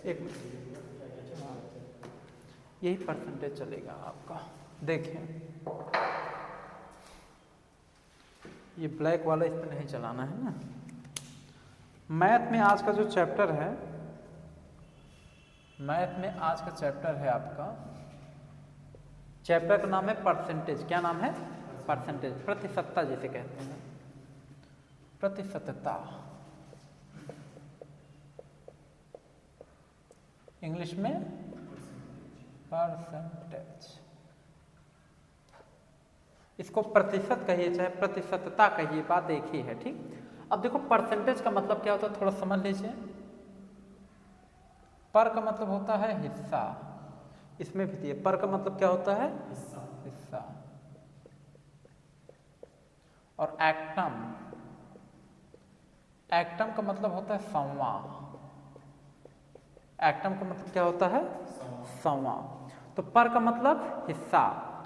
एक हाँ, यही परसेंटेज चलेगा आपका। देखिए ये ब्लैक वाला इस पर नहीं चलाना है ना। मैथ में आज का जो चैप्टर है, मैथ में आज का चैप्टर है आपका, चैप्टर का नाम है परसेंटेज। क्या नाम है? परसेंटेज, प्रतिशतता जिसे कहते हैं, प्रतिशतता, इंग्लिश में परसेंटेज। इसको प्रतिशत कहिए चाहे प्रतिशतता कहिए, बात एक ही है, ठीक। अब देखो परसेंटेज का मतलब क्या होता है, थोड़ा समझ लीजिए। पर का मतलब होता है हिस्सा, इसमें भी दिए पर का मतलब क्या होता है? हिस्सा। और एक्टम, एक्टम का मतलब होता है संवा, एक्टम का मतलब क्या होता है? संवा। तो पर का मतलब हिस्सा,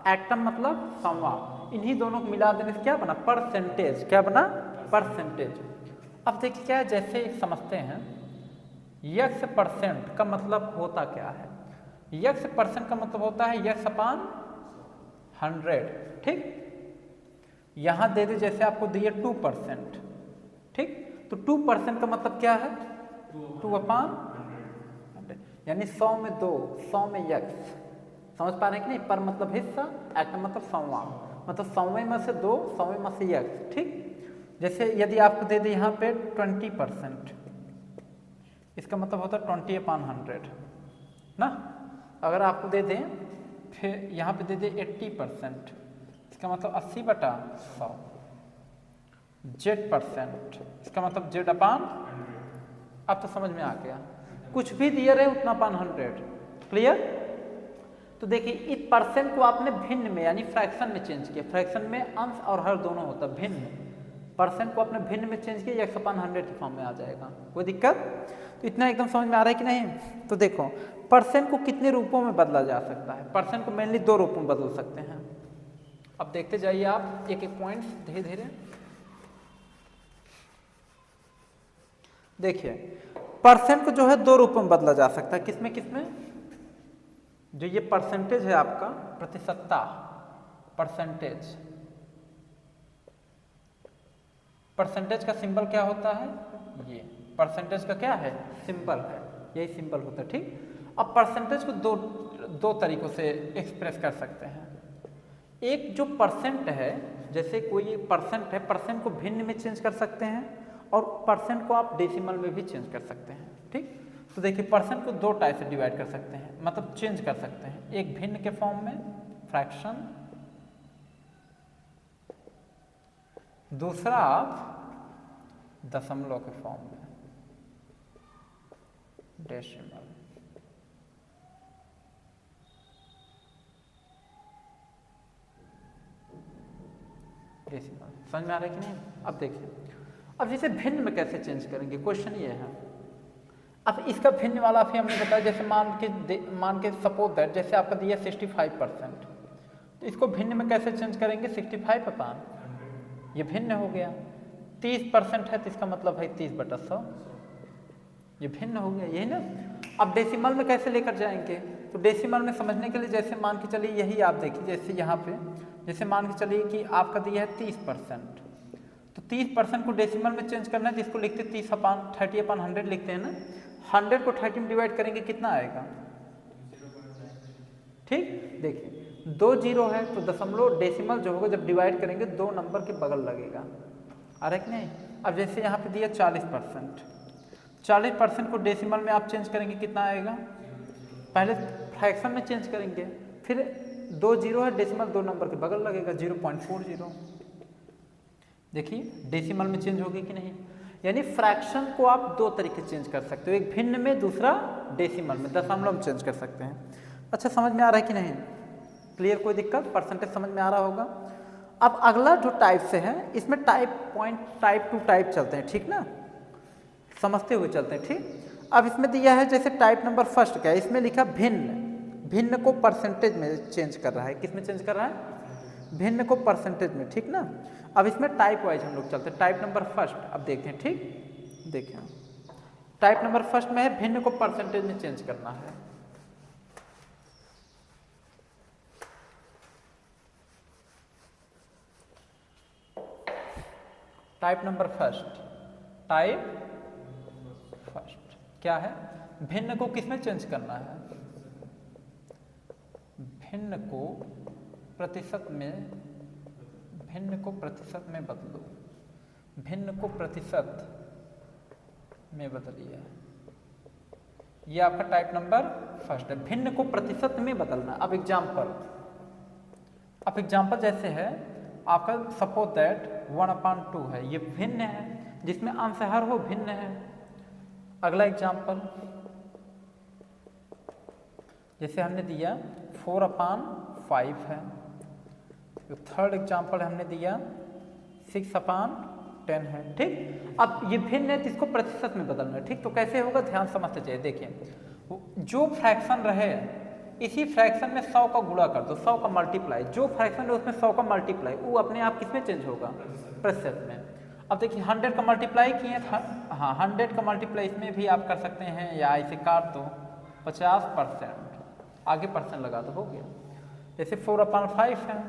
एक्टम मतलब संवा, इन्हीं दोनों को मिला देने से क्या बना? परसेंटेज। क्या बना? परसेंटेज। अब देखिए क्या है, जैसे समझते हैं यक्स परसेंट का मतलब होता क्या है। यक्स परसेंट का मतलब होता है यक्स अपान 100, ठीक। यहां दे दे जैसे आपको दिए 2%, ठीक। तो 2% का मतलब क्या है? 2 अपान 100, यानी 100 में 2, 100 में यक्स। समझ पा रहे हैं कि नहीं? पर मतलब हिस्सा, एक्टम मतलब संवा, मतलब 100 में से 2, 100 में से यक्स, ठीक। जैसे यदि आपको दे दे यहाँ पे 20%, इसका मतलब होता है 20 अपान 100 ना। अगर आपको दे दें फिर यहाँ पे दे दे 80%, इसका मतलब 80/100। Z%, इसका मतलब Z अपान, अब तो समझ में आ गया। कुछ भी दिया रहे उतना अपान 100, क्लियर। तो देखिए इस परसेंट को आपने भिन्न में यानी फ्रैक्शन में चेंज किया। फ्रैक्शन में अंश और हर दोनों होता है, भिन्न। परसेंट को आपने भिन्न में चेंज किया, 1/100 के फॉर्म में आ जाएगा। कोई दिक्कत? तो इतना एकदम समझ में आ रहा है कि नहीं? तो देखो परसेंट को कितने रूपों में बदला जा सकता है। परसेंट को मेनली 2 रूपों में बदल सकते हैं। अब देखते जाइए आप एक एक पॉइंट्स धीरे धीरे। देखिए परसेंट को जो है 2 रूपों में बदला जा सकता है। किसमें किसमें? जो ये परसेंटेज है आपका, प्रतिशतता, परसेंटेज, परसेंटेज का सिंबल क्या होता है? ये परसेंटेज का क्या है? सिंबल है, यही सिंबल होता है, ठीक। अब परसेंटेज को दो तरीकों से एक्सप्रेस कर सकते हैं। एक जो परसेंट है, जैसे कोई परसेंट है, परसेंट को भिन्न में चेंज कर सकते हैं और परसेंट को आप डेसिमल में भी चेंज कर सकते हैं, ठीक। तो देखिए परसेंट को 2 टाइप से डिवाइड कर सकते हैं, मतलब चेंज कर सकते हैं। एक भिन्न के फॉर्म में फ्रैक्शन, दूसरा आप दशमलव के फॉर्म में डेसिमल। डेसिमल समझ में आ रहा है कि नहीं? अब देखिए, अब जैसे भिन्न में कैसे चेंज करेंगे, क्वेश्चन ये है। अब इसका भिन्न वाला भी हमने बताया, जैसे मान के सपोज दैट जैसे आपका दिया 65%, तो इसको भिन्न में कैसे चेंज करेंगे? 65 अपान, ये भिन्न हो गया। 30% है तो इसका मतलब है 30/100, ये भिन्न हो गया, यही ना। अब डेसिमल में कैसे लेकर जाएंगे? तो डेसिमल में समझने के लिए जैसे मान के चलिए, यही आप देखिए, जैसे यहाँ पे जैसे मान के चलिए कि आपका दिया है 30%, तो 30% को डेसिमल में चेंज करना है, जिसको लिखते 30/100 लिखते हैं ना। 100 को 30 में डिवाइड करेंगे कितना आएगा? ठीक, देखिए 2 जीरो है तो दशमलव डेसिमल जो होगा जब डिवाइड करेंगे 2 नंबर के बगल लगेगा, आ रहा है कि नहीं। अब जैसे यहाँ पे दिया 40%, 40% को डेसिमल में आप चेंज करेंगे कितना आएगा? पहले फ्रैक्शन में चेंज करेंगे, फिर 2 जीरो है, डेसिमल 2 नंबर के बगल लगेगा, 0.40। देखिए डेसिमल में चेंज होगी कि नहीं। यानी फ्रैक्शन को आप 2 तरीके से चेंज कर सकते हो, एक भिन्न में, दूसरा डेसिमल में, दशमलव में चेंज कर सकते हैं। अच्छा समझ में आ रहा है कि नहीं? क्लियर? कोई दिक्कत? परसेंटेज समझ में आ रहा होगा। अब अगला जो टाइप से है, इसमें टाइप टू टाइप चलते हैं, ठीक ना, समझते हुए चलते हैं, ठीक। अब इसमें दिया है जैसे टाइप नंबर फर्स्ट का है, इसमें लिखा भिन्न, भिन्न को परसेंटेज में चेंज कर रहा है। किस में चेंज कर रहा है? भिन्न को परसेंटेज में, ठीक ना। अब इसमें टाइप वाइज हम लोग चलते हैं। टाइप नंबर फर्स्ट अब देखें, ठीक। देखें टाइप नंबर फर्स्ट में है भिन्न को परसेंटेज में चेंज करना है। Type number first, type first क्या है? भिन्न को किसमें चेंज करना है? भिन्न को प्रतिशत में, भिन्न को प्रतिशत में बदलो, भिन्न को प्रतिशत में बदलिए। ये आपका टाइप नंबर फर्स्ट है, भिन्न को प्रतिशत में बदलना। अब एग्जाम्पल जैसे है आपका, सपोज दैट 1/2 है, ये भिन्न है, जिसमें अंश हर हो भिन्न है। अगला एग्जाम्पल जैसे हमने दिया 4/5 है। तो थर्ड एग्जाम्पल हमने दिया 6/10 है। ठीक, अब ये भिन्न है तो इसको प्रतिशत में बदलना है। ठीक, तो कैसे होगा ध्यान समझते चाहिए। देखिए, जो फ्रैक्शन रहे इसी फ्रैक्शन में 100 का गुणा कर दो, 100 का मल्टीप्लाई, जो फ्रैक्शन है उसमें 100 का मल्टीप्लाई, वो अपने आप किसमें चेंज होगा? प्रतिशत में। अब देखिए 100 का मल्टीप्लाई किए, हाँ 100 का मल्टीप्लाई इसमें भी आप कर सकते हैं, या इसे काट दो 50%, आगे परसेंट लगा दो, हो गया। जैसे 4/5 है,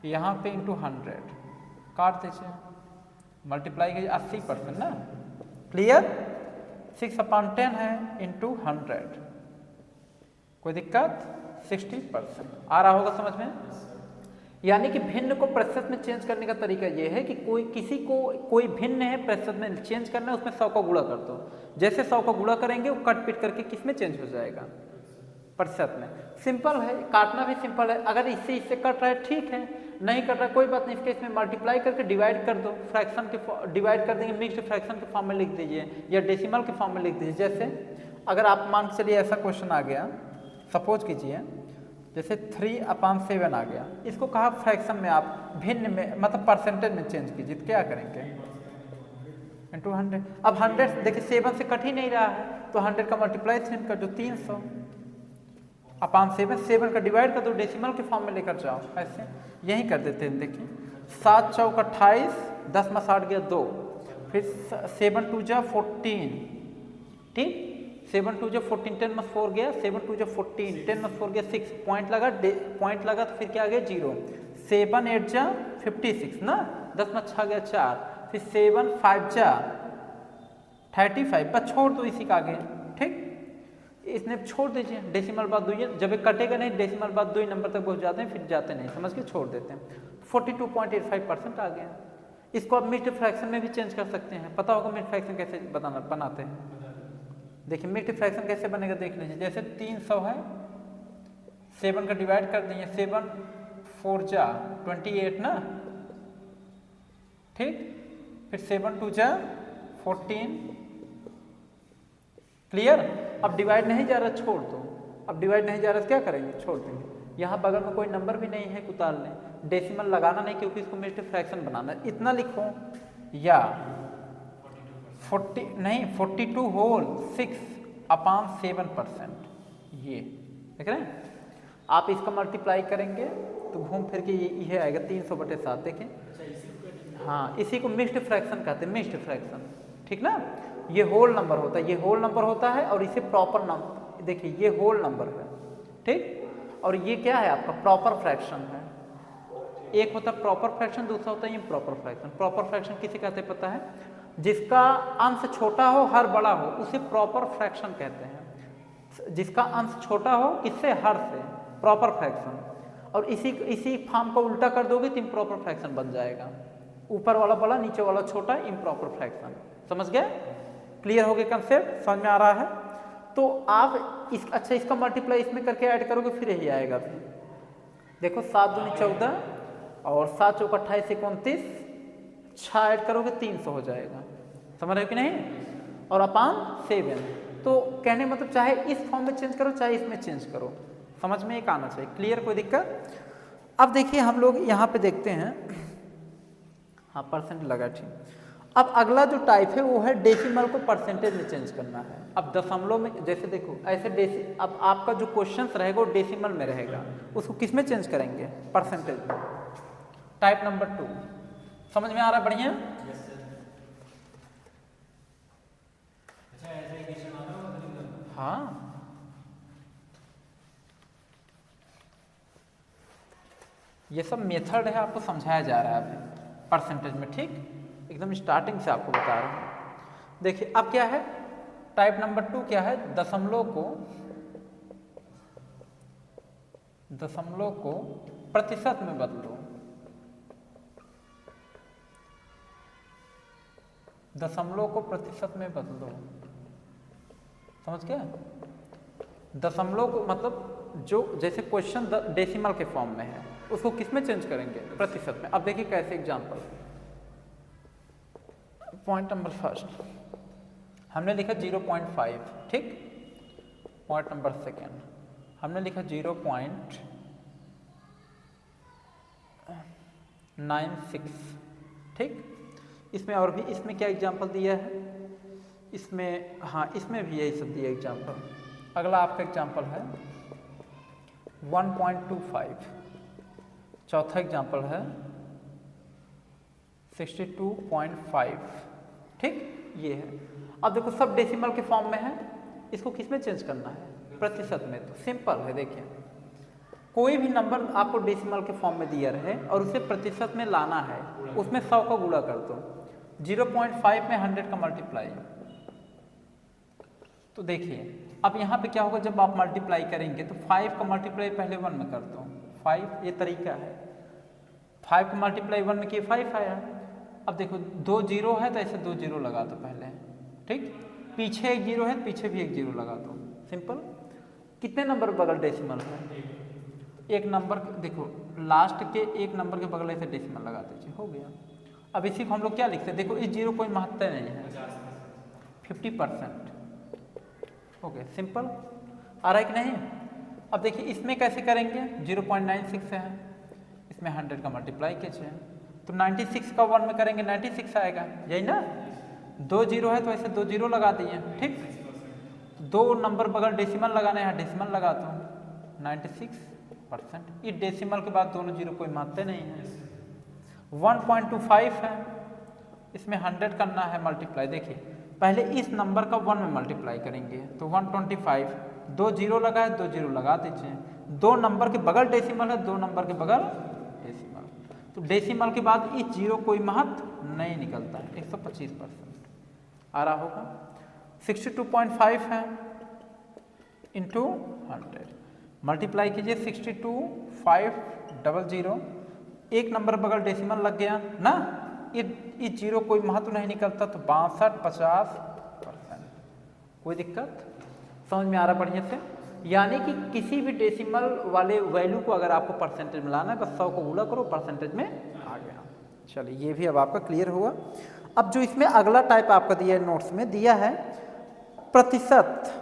यहाँ पे इंटू 100 काट दीजिए, मल्टीप्लाई कीजिए 80% ना, क्लियर। 6/10 है इंटू 100, कोई दिक्कत? 60% आ रहा होगा समझ में। यानी कि भिन्न को प्रतिशत में चेंज करने का तरीका यह है कि कोई भिन्न है प्रतिशत में चेंज करना है, उसमें 100 का गुणा कर दो। जैसे 100 का गुणा करेंगे वो कट पिट करके किस में चेंज हो जाएगा? प्रतिशत में। सिंपल है, काटना भी सिंपल है। अगर इससे कट रहा है ठीक है, नहीं कट रहा कोई बात नहीं, इसके इसमें मल्टीप्लाई करके डिवाइड कर दो, फ्रैक्शन के डिवाइड कर देंगे, मिक्स्ड फ्रैक्शन के फॉर्म में लिख दीजिए या डेसिमल के फॉर्म में लिख दीजिए। जैसे अगर आप मान के चलिए ऐसा क्वेश्चन आ गया, सपोज कीजिए जैसे 3/7 आ गया, इसको कहा फ्रैक्शन में आप भिन्न में मतलब परसेंटेज में चेंज कीजिए, तो क्या करेंगे? इंटू 100। अब 100 देखिए 7 से कट ही नहीं रहा है, तो 100 का मल्टीप्लाई कर दो 300 अपान 7 का डिवाइड कर दो, डेसिमल के फॉर्म में लेकर जाओ, ऐसे यही कर देते हैं। देखिए 7 चौक 28, 10 में 60 गया 2, फिर 7 2 जा 14, ठीक, 7 2 जा 14, 10 में 4 गया, 7 2 जा 14, 10 में 4 गया 6, पॉइंट लगा तो फिर क्या आ गया 0, 7 8 जा 56 ना, 10 में 6 गया 4, फिर 7 5 जा 35, बस छोड़ दो इसी का आगे, ठीक, इसने छोड़ दीजिए, डेसिमल बाद 2, जब ये कटेगा नहीं डेसिमल बाद 2 नंबर तक पहुंच जाते हैं, फिर जाते नहीं, समझ के छोड़ देते हैं। 42.85% आ गया। इसको आप मिक्स्ड फ्रैक्शन में भी चेंज कर सकते हैं। पता होगा मिक्स्ड फ्रैक्शन कैसे बनाते हैं। देखिए मिक्स्ड फ्रैक्शन कैसे बनेगा देख लीजिए। जैसे 300 है, 7 का डिवाइड कर दिए, 7 4 जा 28 ना, ठीक, फिर 7 2 जा 14, क्लियर। अब डिवाइड नहीं जा रहा, छोड़ दो। अब डिवाइड नहीं जा रहा तो क्या करेंगे? छोड़ देंगे। यहाँ बगल में कोई नंबर भी नहीं है, उतार लें, डेसिमल लगाना नहीं क्योंकि इसको मिक्स्ड फ्रैक्शन बनाना है। इतना लिखो, या 42 होल 6/7%, ये देख रहे हैं। आप इसका मल्टीप्लाई करेंगे तो घूम फिर के ये आएगा 300/7। देखें, हाँ, इसी को मिक्स्ड फ्रैक्शन कहते हैं, मिक्स्ड फ्रैक्शन, ठीक ना। ये होल नंबर होता है, ये होल नंबर होता है, और इसे प्रॉपर नंबर, देखिए ये होल नंबर है, ठीक, और ये क्या है आपका प्रॉपर फ्रैक्शन है। एक होता है प्रॉपर फ्रैक्शन, दूसरा होता है इम्प्रॉपर फ्रैक्शन। प्रॉपर फ्रैक्शन किसे कहते हैं पता है? जिसका अंश छोटा हो हर बड़ा हो उसे प्रॉपर फ्रैक्शन कहते हैं। जिसका अंश छोटा हो किससे? हर से, प्रॉपर फ्रैक्शन। और इसी फॉर्म को उल्टा कर दोगे तो इम्प्रॉपर फ्रैक्शन बन जाएगा। ऊपर वाला बड़ा, नीचे वाला छोटा, इम्प्रॉपर फ्रैक्शन। समझ गए? क्लियर हो गया कंसेप्ट? समझ में आ रहा है? तो आप अच्छा इसका मल्टीप्लाई इसमें करके ऐड करोगे फिर यही आएगा। फिर देखो 7 दूनी 14 और 7 चौक 28 29, 6 ऐड करोगे 300 हो जाएगा। समझ रहे हो कि नहीं? और अपान 7, तो कहने मतलब चाहे इस फॉर्म में चेंज करो चाहे इसमें चेंज करो, समझ में एक आना चाहिए। क्लियर? कोई दिक्कत? अब देखिए हम लोग यहाँ पे देखते हैं, हाँ परसेंट लगा, ठीक। अब अगला जो टाइप है वो है डेसिमल को परसेंटेज में चेंज करना है। अब दशमलव में, जैसे देखो ऐसे अब आपका जो क्वेश्चन रहेगा वो डेसिमल में रहेगा, उसको किस में चेंज करेंगे? परसेंटेज में। टाइप नंबर 2 समझ में आ रहा है? बढ़िया। हाँ, ये सब मेथड है, आपको समझाया जा रहा है अभी परसेंटेज में, ठीक, एकदम स्टार्टिंग से आपको बता रहा हूँ। देखिए अब क्या है, टाइप नंबर 2 क्या है, दशमलव को प्रतिशत में बदलो। दशमलव को प्रतिशत में बदलो, समझ गए? दशमलव को मतलब जो जैसे क्वेश्चन डेसिमल के फॉर्म में है उसको किस में चेंज करेंगे, प्रतिशत में। अब देखिए कैसे, एग्जांपल, पॉइंट नंबर फर्स्ट हमने लिखा 0.5, ठीक। पॉइंट नंबर सेकेंड हमने लिखा 0.96, ठीक। इसमें और भी, इसमें क्या एग्जांपल दिया है, इसमें, हाँ इसमें भी यही सब दिया एग्जांपल। अगला आपका एग्जांपल है 1.25, चौथा एग्जांपल है 62.5, ठीक, ये है। अब देखो सब डेसिमल के फॉर्म में है, इसको किस में चेंज करना है, प्रतिशत में। तो सिंपल है, देखिए कोई भी नंबर आपको डेसिमल के फॉर्म में दिया रहे और उसे प्रतिशत में लाना है, उसमें 100 का गुणा कर दो। 0.5 में 100 का मल्टीप्लाई, तो देखिए अब यहाँ पे क्या होगा, जब आप मल्टीप्लाई करेंगे तो 5 का मल्टीप्लाई पहले 1 में कर दो, 5, ये तरीका है। 5 का मल्टीप्लाई 1 में किए 5 आया। अब देखो 2 जीरो है तो ऐसे 2 जीरो लगा दो पहले, ठीक, पीछे एक जीरो है, पीछे भी एक जीरो लगा दो, सिंपल। कितने नंबर बगल डेसिमल है, एक नंबर, देखो लास्ट के एक नंबर के बगल ऐसे डेसिमल लगा दीजिए, हो गया। अब इसी को हम लोग क्या लिखते हैं, देखो इस जीरो कोई महत्व नहीं है, 50%, हो गया, सिंपल। आ रहा है कि नहीं? अब देखिए इसमें कैसे करेंगे, 0.96 है, इसमें 100 का मल्टीप्लाई कीजिए, तो 96 का 1 में करेंगे 96 आएगा, यही ना। 2 जीरो है तो ऐसे 2 जीरो लगा दिए, ठीक। 2 नंबर बगल डेसिमल लगाना है, डेसिमल लगा दो, 96%। ये डेसिमल के बाद दोनों जीरो कोई मानते नहीं है। 1.25 है, इसमें 100 करना है मल्टीप्लाई। देखिए पहले इस नंबर का 1 में मल्टीप्लाई करेंगे तो 125, 2 जीरो लगा है, 2 जीरो लगा दीजिए। 2 नंबर के बगल डेसिमल है, 2 नंबर के बगल डेसिमल, तो डेसिमल के बाद इस जीरो कोई महत्व नहीं निकलता है, 125% आ रहा होगा। 62.5 है इंटू 100, मल्टीप्लाई कीजिए 62,500, एक नंबर बगल डेसिमल लग गया ना, ये जीरो कोई महत्व नहीं निकलता, तो 62-50%। कोई दिक्कत, समझ में आ रहा बढ़िया से? यानी कि किसी भी डेसिमल वाले वैल्यू को अगर आपको परसेंटेज में लाना है, बस 100 को गुणा करो, परसेंटेज में आ गया। चलिए ये भी अब आपका क्लियर हुआ। अब जो इसमें अगला टाइप आपका दिया है, नोट्स में दिया है प्रतिशत,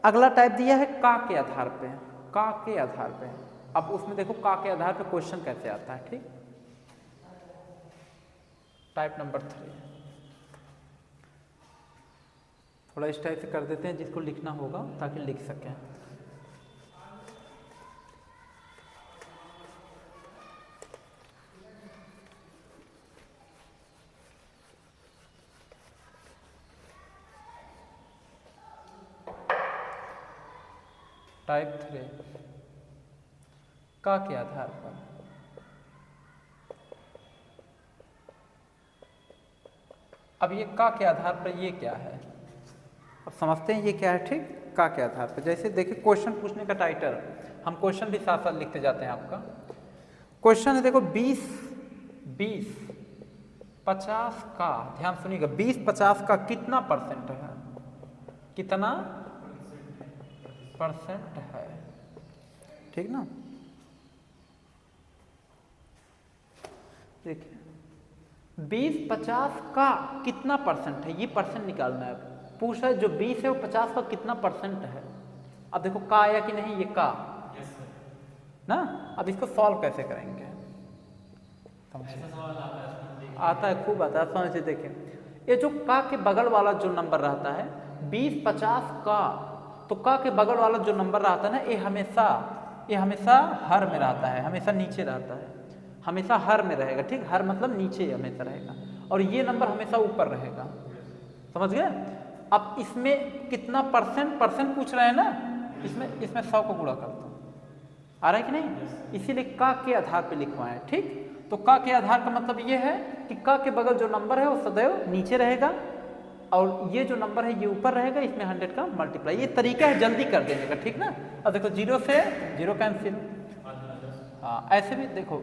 अगला टाइप दिया है का के आधार पे, का के आधार पे। अब उसमें देखो का के आधार पे क्वेश्चन कैसे आता है, ठीक। टाइप नंबर 3 थोड़ा इस टाइप से कर देते हैं, जिसको लिखना होगा ताकि लिख सकें। टाइप 3 का के आधार पर। अब ये का के आधार पर ये क्या है, अब समझते हैं ये क्या है, ठीक। का के आधार पर, जैसे देखिए क्वेश्चन पूछने का टाइटल, हम क्वेश्चन भी साथ साथ लिखते जाते हैं। आपका क्वेश्चन है, देखो 20, 50 का, ध्यान सुनिएगा, 20-50 का कितना परसेंट है, कितना परसेंट है, ठीक ना। देखिए 20-50 का कितना परसेंट है, ये परसेंट निकालना है। पूछ रहा है जो 20 है वो 50 का कितना परसेंट है। अब देखो का आया कि नहीं, ये का ना। अब इसको सॉल्व कैसे करेंगे, आता है, खूब आता है, समझिए। देखिए ये जो का के बगल वाला जो नंबर रहता है 20-50 का, तो का के बगल वाला जो नंबर रहता है ना, ये हमेशा हर में रहता है, हमेशा नीचे रहता है, हमेशा हर में रहेगा, ठीक। हर मतलब नीचे हमेशा रहेगा, और ये नंबर हमेशा ऊपर रहेगा, समझ गए। अब इसमें कितना परसेंट पूछ रहे हैं ना, इसमें 100 को गुणा कर दो। आ रहा है कि नहीं? इसीलिए का के आधार पे लिखवाएं। ठीक, तो का के आधार का मतलब ये है कि का के बगल जो नंबर है वो सदैव नीचे रहेगा और ये जो नंबर है ये ऊपर रहेगा, इसमें 100 का मल्टीप्लाई। ये तरीका है जल्दी कर देने का, ठीक ना। अब देखो 0 से 0 कैंसिल, हाँ ऐसे भी देखो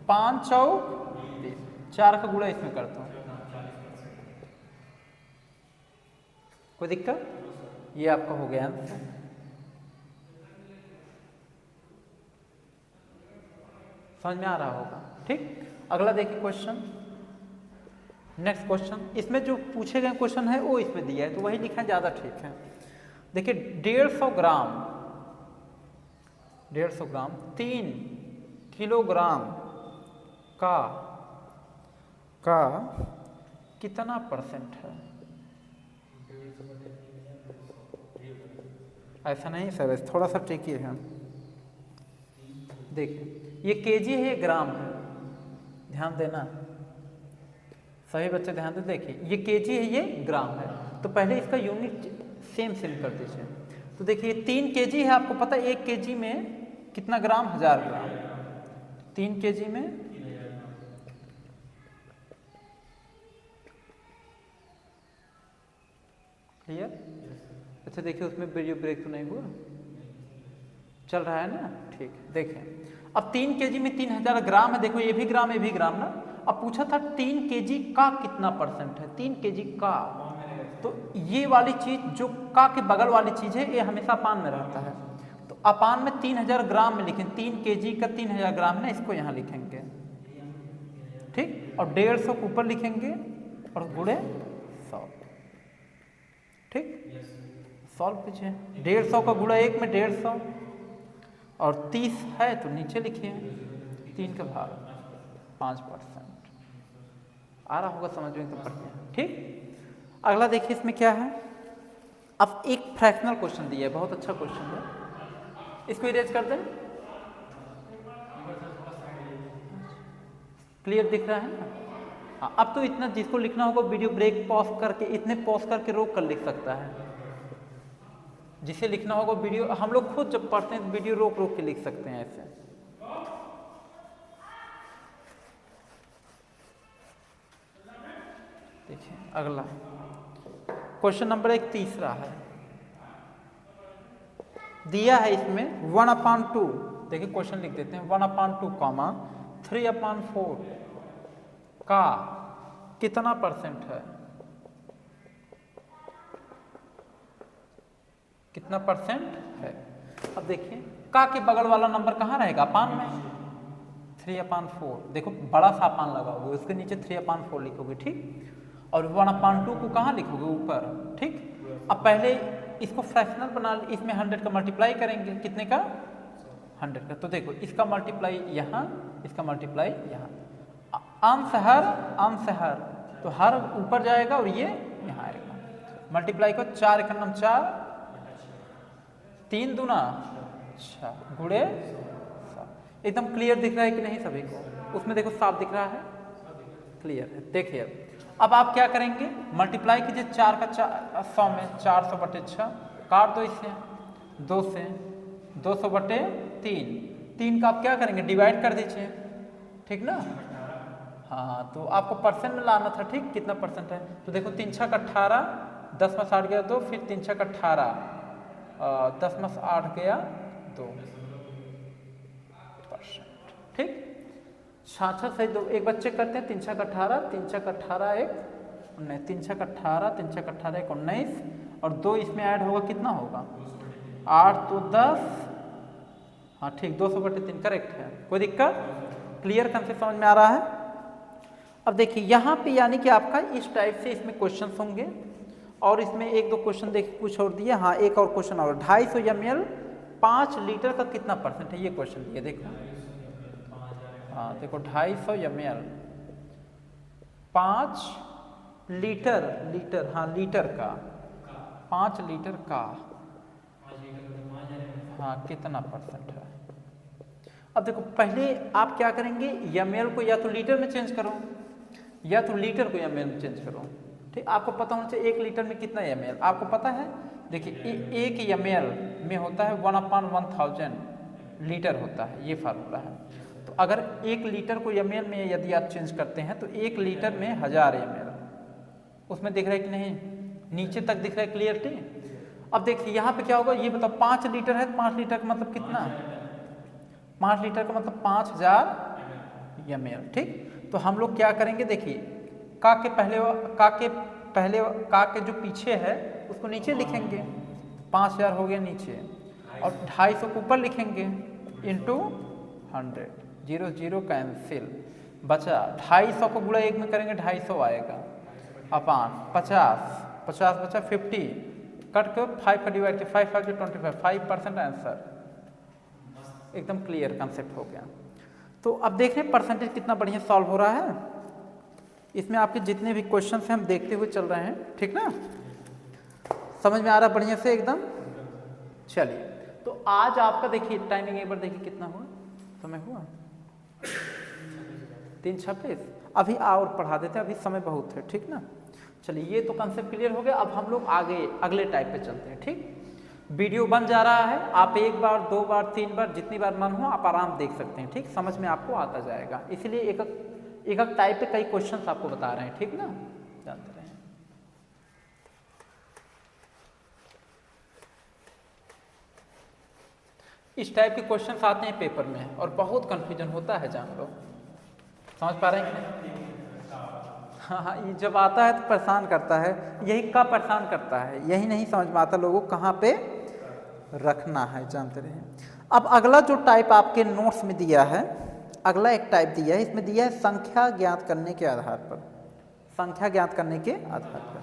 5 चौक 4 का गुणा इसमें करता हूँ, कोई दिक्कत? ये आपका हो गया आंसर। समझ में आ रहा होगा। ठीक, अगला देखिए क्वेश्चन, नेक्स्ट क्वेश्चन। इसमें जो पूछे गए क्वेश्चन है वो इसमें दिया है तो वही लिखा ज़्यादा ठीक है। देखिए 150 ग्राम 3 किलोग्राम का कितना परसेंट है? ऐसा नहीं सर, थोड़ा सा ट्रिकी है। देखिए ये केजी है, ये ग्राम है, ध्यान देना सभी बच्चे, ध्यान दे। देखिए ये केजी है, ये ग्राम है, तो पहले इसका यूनिट सेम कर दीजिए। तो देखिए 3 केजी है, आपको पता है 1 केजी में कितना ग्राम? 1000 ग्राम। 3 केजी में क्लियर? अच्छा देखिए उसमें वीडियो ब्रेक तो नहीं हुआ, चल रहा है ना? ठीक, देखें अब 3 केजी में 3000 ग्राम है, देखो ये भी ग्राम ना। अब पूछा था 3 केजी का कितना परसेंट है? 3 केजी का, तो ये वाली चीज जो का के बगल वाली चीज है ये हमेशा अपान में रहता है, तो अपान में 3000 ग्राम में लिखें। 3 केजी का 3000 ग्राम है ना, इसको यहाँ लिखेंगे, ठीक, और 150 को ऊपर लिखेंगे और गुणे 100। ठीक, सॉल्व कीजिए। 150 का गुणा 1 में 150 और 30 है तो नीचे लिखिए 3 का भाग 5%। आ रहा होगा समझ में तो बढ़िया। ठीक, अगला देखिए इसमें क्या है। अब एक फ्रैक्शनल क्वेश्चन दिया है, बहुत अच्छा क्वेश्चन है, इसको इरेज कर दें। क्लियर दिख रहा है ना? हाँ, अब तो इतना जिसको लिखना होगा वीडियो ब्रेक पॉज करके, इतने पॉज करके रोक कर लिख सकता है। जिसे लिखना होगा वीडियो, हम लोग खुद जब पढ़ते हैं वीडियो रोक के लिख सकते हैं ऐसे। देखिए अगला क्वेश्चन नंबर 1 तीसरा है, दिया है इसमें 1/2। देखिए क्वेश्चन लिख देते हैं 1/2, 3/4 का कितना परसेंट है? कितना परसेंट है? अब देखिए का के बगल वाला नंबर कहाँ रहेगा? अपान में, 3/4। देखो बड़ा सा अपान लगाओगे, उसके नीचे 3/4 लिखोगे, ठीक, और 1/2 को कहाँ लिखोगे? ऊपर, ठीक। अब पहले इसको फ्रैक्शनल बना, इसमें 100 का मल्टीप्लाई करेंगे, कितने का? 100 का। तो देखो इसका मल्टीप्लाई यहाँ, इसका मल्टीप्लाई यहाँ, अंश हर, तो हर ऊपर जाएगा और ये यहाँ आएगा। मल्टीप्लाई को 4 × 9 4, 3 दूना 6 गुणे 7। एकदम क्लियर दिख रहा है कि नहीं सभी को? उसमें देखो साफ दिख रहा है, क्लियर है। देखिए अब आप क्या करेंगे? मल्टीप्लाई कीजिए 4 का 100 में 400/6, काट दो इसे 2 से, 200/3, 3 का आप क्या करेंगे? डिवाइड कर दीजिए, ठीक ना? हाँ, तो आपको परसेंट में लाना था, ठीक, कितना परसेंट है? तो देखो 3 × 6 = 18, 10 में 60 गया 2, फिर 3 × 6 = 18, 10 में 8 गया 2%, ठीक। 6 से 2 एक बच्चे करते हैं, 3 × 6 = 18, 3 × 6 = 18 1 19, 3 × 6 = 18, 3 × 6 = 18 1 19, और 2 इसमें ऐड होगा, कितना होगा? 8 तो 10, हाँ ठीक, 200/3 करेक्ट है, कोई दिक्कत? क्लियर कंसेप्ट समझ में आ रहा है? अब देखिए यहाँ पे यानी कि आपका इस टाइप से इसमें क्वेश्चन होंगे, और इसमें 1-2 क्वेश्चन देखिए कुछ और दिए। हाँ, एक और क्वेश्चन और, 250 ml 5 लीटर का कितना परसेंट है? ये क्वेश्चन दिए, देखो। हाँ देखो 250 ml 5 लीटर, हाँ लीटर का, 5 लीटर का, हाँ कितना परसेंट है? अब देखो पहले आप क्या करेंगे? ml को या तो लीटर में चेंज करो, या तो लीटर को ml में चेंज करो। ठीक, आपको पता होना चाहिए 1 लीटर में कितना ml, आपको पता है। देखिए 1 ml में होता है 1/1000 लीटर होता है, ये फार्मूला है। तो अगर 1 लीटर को ml में यदि आप चेंज करते हैं तो 1 लीटर में 1000 ml, उसमें दिख रहा है कि नहीं, नीचे तक दिख रहा है क्लियरली। अब देखिए यहाँ पे क्या होगा, ये बताओ 5 लीटर है तो 5 लीटर का मतलब कितना, 5 लीटर का मतलब 5000 ml। ठीक, तो हम लोग क्या करेंगे, देखिए का के जो पीछे है उसको नीचे लिखेंगे, 5000 हो गया नीचे, और 250 को ऊपर लिखेंगे इंटू 100, 0 0 कैंसिल, बचा 250 को गुणा 1 में करेंगे 250 आएगा, अपान 50 बचा 50, कट कर 5 का डिवाइड किया, 5 5 25, 5% आंसर। एकदम क्लियर कंसेप्ट हो गया। तो अब देख रहे हैं परसेंटेज कितना बढ़िया सॉल्व हो रहा है। इसमें आपके जितने भी क्वेश्चंस हैं हम देखते हुए चल रहे हैं, ठीक ना, समझ में आ रहा है बढ़िया से एकदम। चलिए तो आज आपका देखिए टाइमिंग एक बार देखिए कितना हुआ, समय हुआ 3:26। अभी और पढ़ा देते हैं, अभी समय बहुत है, ठीक ना। चलिए ये तो कंसेप्ट क्लियर हो गया। अब हम लोग आगे अगले टाइप पे चलते हैं। ठीक, वीडियो बन जा रहा है, आप 1 बार 2 बार 3 बार जितनी बार मन हो आप आराम देख सकते हैं। ठीक, समझ में आपको आता जाएगा, इसलिए एक टाइप पे कई क्वेश्चंस आपको बता रहे हैं, ठीक ना, जानते रहे। इस टाइप के क्वेश्चंस आते हैं पेपर में और बहुत कंफ्यूजन होता है, जान लो। समझ पा रहे हैं कि नहीं? हाँ, ये जब आता है तो परेशान करता है, यही का परेशान करता है, यही नहीं समझ में आता लोगों को कहाँ पे रखना है, जानते रहे। अब अगला जो टाइप आपके नोट्स में दिया है, अगला एक टाइप दिया है, इसमें दिया है संख्या ज्ञात करने के आधार पर। संख्या ज्ञात करने के आधार पर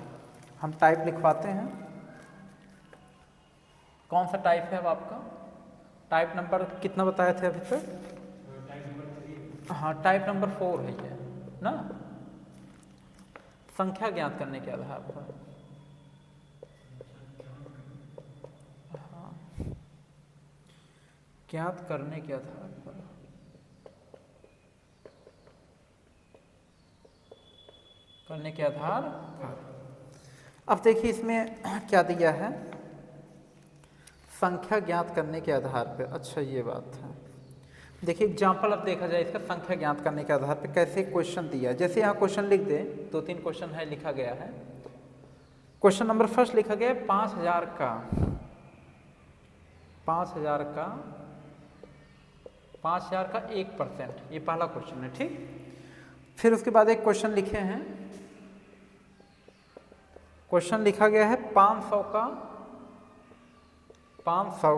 हम टाइप लिखवाते हैं। कौन सा टाइप है अब आपका? टाइप नंबर कितना बताए थे अभी तक? हाँ, टाइप नंबर 4 है ये ना, संख्या ज्ञात करने के आधार पर। हाँ, ज्ञात करने के आधार पर। करने के आधार पर अब देखिए इसमें क्या दिया है, संख्या ज्ञात करने के आधार पर। अच्छा ये बात है, देखिए एग्जाम्पल अब देखा जाए इसका, संख्या ज्ञात करने के आधार पर कैसे क्वेश्चन दिया है। जैसे यहाँ क्वेश्चन लिख दे, 2-3 क्वेश्चन है लिखा गया है। क्वेश्चन नंबर फर्स्ट लिखा गया है 5000 का 1%, ये पहला क्वेश्चन है। ठीक, फिर उसके बाद एक क्वेश्चन लिखे हैं, क्वेश्चन लिखा गया है 500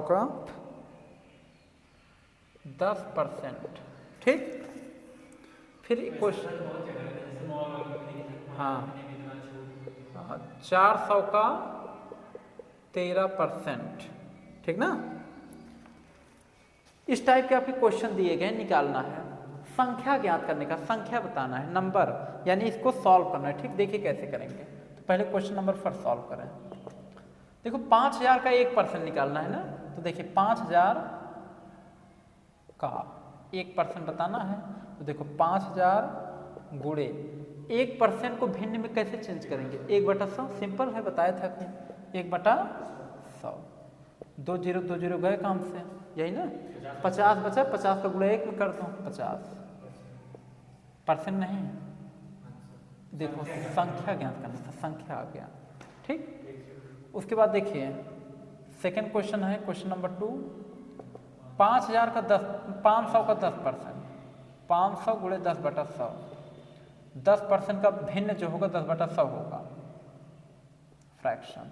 का 10%। ठीक, फिर क्वेश्चन, हाँ 400 का 13%। ठीक ना, इस टाइप के आपके क्वेश्चन दिए गए, निकालना है, संख्या ज्ञात करने का, संख्या बताना है, नंबर, यानी इसको सॉल्व करना है। ठीक, देखिए कैसे करेंगे। तो पहले क्वेश्चन नंबर फर्स्ट सॉल्व करें। देखो 5000 का 1% निकालना है ना, तो देखिए 5000 का 1% बताना है। तो देखो 5000 गुणे 1% को भिन्न में कैसे चेंज करेंगे, 1/100, सिंपल है, बताया था कि 1/100, 2 0 2 0 गए काम से, यही ना। 50 बचा, 50 का गुणा 1 में कर दो, 50% नहीं। देखो संख्या ज्ञात करना था, संख्या आ गया। ठीक, उसके बाद देखिए सेकंड क्वेश्चन है, क्वेश्चन नंबर 2, 500 का 10%, 500 गुणे 10/100, 10% का भिन्न जो होगा 10/100 होगा, फ्रैक्शन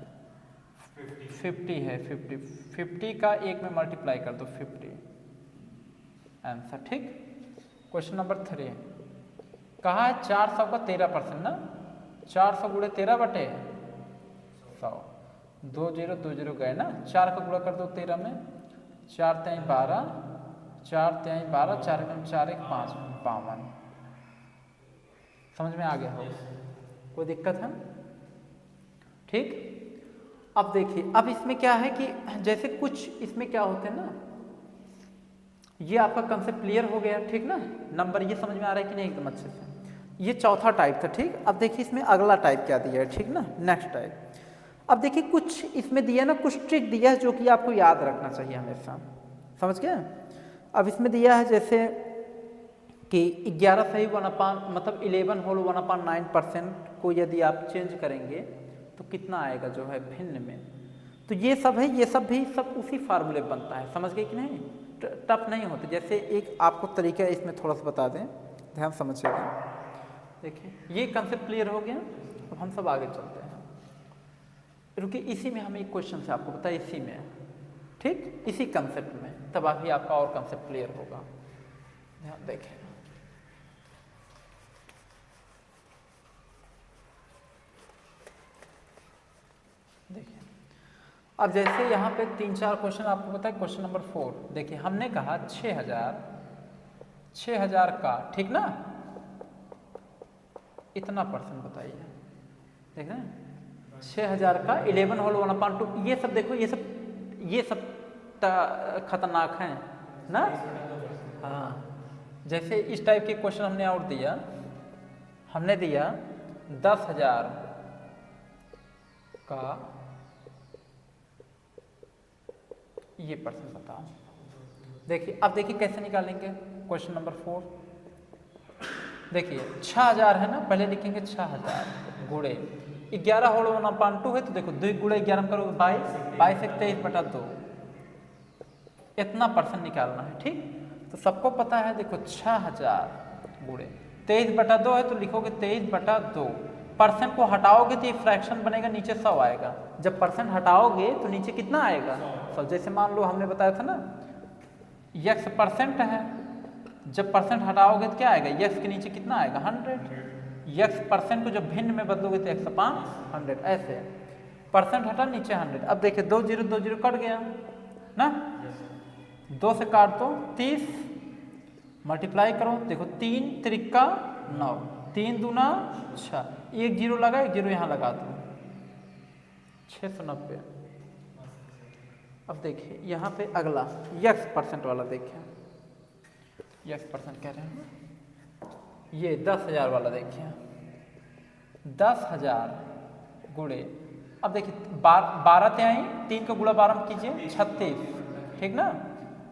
50 है, 50 का 1 में मल्टीप्लाई कर दो, 50 आंसर। ठीक, क्वेश्चन नंबर 3 कहा है 400 का 13% ना, 400 गुणे 13/100, 2 0 2 0 गए ना, 4 का गुणा कर दो 13 में, 4 3 12, 4 3 12, 4 4 1 5, 52। समझ में आ गया होगा, कोई दिक्कत है? ठीक, अब देखिए, अब इसमें क्या है कि जैसे कुछ इसमें क्या होते हैं ना, ये आपका कंसेप्ट क्लियर हो गया। ठीक ना, नंबर ये समझ में आ रहा है कि नहीं एकदम अच्छे से। ये चौथा टाइप था, ठीक। अब देखिए इसमें अगला टाइप क्या दिया है, ठीक ना, नेक्स्ट टाइप। अब देखिए कुछ इसमें दिया ना, कुछ ट्रिक दिया है जो कि आपको याद रखना चाहिए हमेशा, समझ गए। अब इसमें दिया है जैसे कि 11 सही 1/, मतलब 11 होल 1/9% को यदि आप चेंज करेंगे तो कितना आएगा जो है भिन्न में। तो ये सब है, ये सब भी सब उसी फार्मूले बनता है, समझ गए कि नहीं, टफ नहीं होते। जैसे एक आपको तरीका इसमें थोड़ा सा बता दें, ध्यान समझिएगा। देखिए ये कंसेप्ट क्लियर हो गया, अब हम सब आगे चलते हैं। रुकिए, इसी में हम एक क्वेश्चन से आपको बताया, इसी में, ठीक, इसी कंसेप्ट में, तब अभी आपका और कंसेप्ट क्लियर होगा। ध्यान देखें, देखिए अब जैसे यहाँ पे 3-4 क्वेश्चन आपको पता है। क्वेश्चन नंबर 4 देखिए, हमने कहा 6000 का, ठीक ना, इतना परसेंट बताइए। देख रहे हैं 6000 का 11 होल 1/2, ये सब देखो, ये सब खतरनाक है ना। हाँ, जैसे इस टाइप के क्वेश्चन हमने और दिया, हमने दिया 10,000 का ये परसेंट बताओ। देखिए अब देखिए कैसे निकालेंगे क्वेश्चन नंबर 4। देखिए 6000 है ना, पहले लिखेंगे 6000 गुणे 11 होल 1/2 है, तो देखो 2 गुणे 11 करो 22, 22 से 23/2, इतना परसेंट निकालना है, ठीक। तो सबको पता है, देखो 6000 गुणे 23/2 है, तो लिखोगे 23/2। परसेंट को हटाओगे तो ये फ्रैक्शन बनेगा, नीचे 100 आएगा। जब परसेंट हटाओगे तो नीचे कितना आएगा, 100। जैसे मान लो हमने बताया था ना, यक्स परसेंट है, जब परसेंट हटाओगे तो क्या आएगा, यक्स के नीचे कितना आएगा, 100। यक्स परसेंट को जब भिन्न में बदलोगे तो 1/100, ऐसे परसेंट हटा नीचे 100। अब देखिए 2 0 कट गया ना, 2 से काट दो 30, मल्टीप्लाई करो, देखो 3 त्रिका 9, 3 दूना 6, 1 0 लगा, 1 0 यहाँ लगा दो, 690। अब देखिए यहाँ पे अगला यक्स परसेंट वाला देखिए, यक्स परसेंट कह रहे हैं, ये 10,000 वाला देखिए, 10,000 गुणे, अब देखिए 12 तिहाई, 3 का गुणा 12 में कीजिए 36, ठीक ना,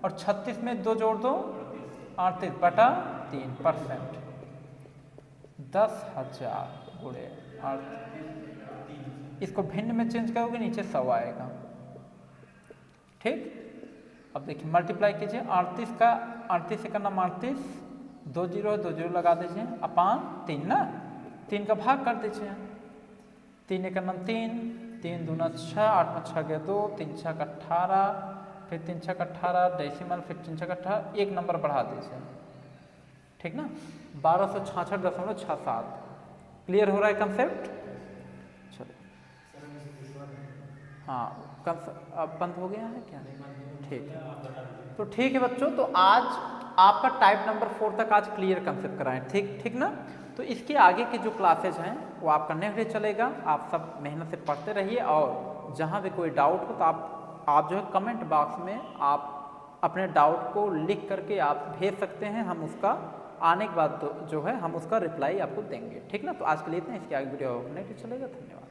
और 36 में 2 जोड़ दो 38/3%। 10,000 गुणे 38, इसको भिन्न में चेंज करोगे नीचे 100 आएगा, ठीक। अब देखिए मल्टीप्लाई कीजिए, 38 का 38 से करना 38, 2 0 है, 2 0 लगा दीजिए, अपान 3 ना, 3 का भाग कर दीजिए, 3 एक करना 3, 3 दूना 6, 8 में 6 गया 2, 3 6 का 18, फिर 3 6 का 18 डेसिमल, फिर 3 6 का 18, एक नंबर बढ़ा दीजिए, ठीक ना, 1266.67। क्लियर हो रहा है कंसेप्ट। चलो हाँ, अब बंद हो गया है क्या, ठीक है। तो ठीक है बच्चों, तो आज आपका टाइप नंबर 4 तक आज क्लियर कंसेप्ट कराएं, ठीक ना। तो इसके आगे के जो क्लासेज हैं वो आपका नेक्स्ट डे चलेगा। आप सब मेहनत से पढ़ते रहिए, और जहाँ भी कोई डाउट हो तो आप जो है कमेंट बॉक्स में आप अपने डाउट को लिख करके आप भेज सकते हैं। हम उसका आने के बाद जो है हम उसका रिप्लाई आपको देंगे, ठीक ना। तो आज के लिए इतना, इसके आगे वीडियो नेक्स्ट डे चलेगा। धन्यवाद।